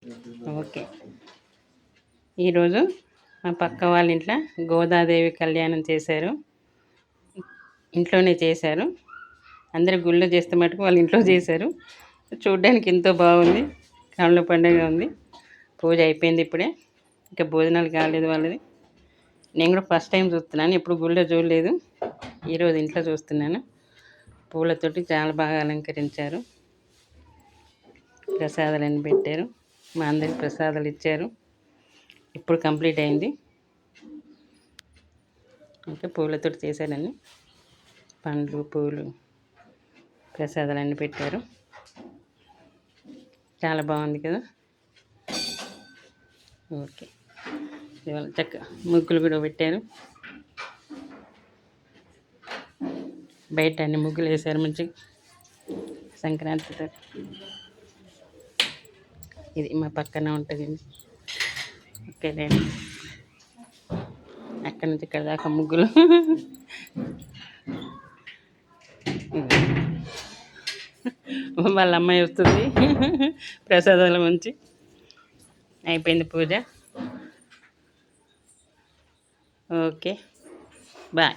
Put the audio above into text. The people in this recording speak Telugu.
ఓకే. ఈరోజు మా పక్క వాళ్ళ ఇంట్లో గోదాదేవి కళ్యాణం చేశారు. ఇంట్లోనే చేశారు. అందరూ గుళ్ళో చేస్తే మటుకు వాళ్ళ ఇంట్లో చేశారు. చూడ్డానికి ఎంతో బాగుంది. కనుల పండుగ ఉంది. పూజ అయిపోయింది ఇప్పుడే. ఇంకా భోజనాలు కాలేదు వాళ్ళది. నేను కూడా ఫస్ట్ టైం చూస్తున్నాను. ఎప్పుడు గుళ్ళో చూడలేదు. ఈరోజు ఇంట్లో చూస్తున్నాను. పూలతోటి చాలా బాగా అలంకరించారు. ప్రసాదాలన్నీ పెట్టారు. మా అందరికి ప్రసాదాలు ఇచ్చారు. ఇప్పుడు కంప్లీట్ అయింది. ఇంకా పూలతోటి చేశారని పండ్లు పూలు ప్రసాదాలన్నీ పెట్టారు. చాలా బాగుంది కదా. ఓకే. ఇవాళ చక్క ముగ్గులు కూడా పెట్టారు. బయట అన్ని ముగ్గులు వేశారు మంచిగా సంక్రాంతితో. ఇది మా పక్కన ఉంటుంది. ఓకే నేను అక్కడి నుంచి ఇక్కడ దాకా ముగ్గులు. వాళ్ళ అమ్మాయి వస్తుంది ప్రసాదాల మంచి. అయిపోయింది పూజ. ఓకే.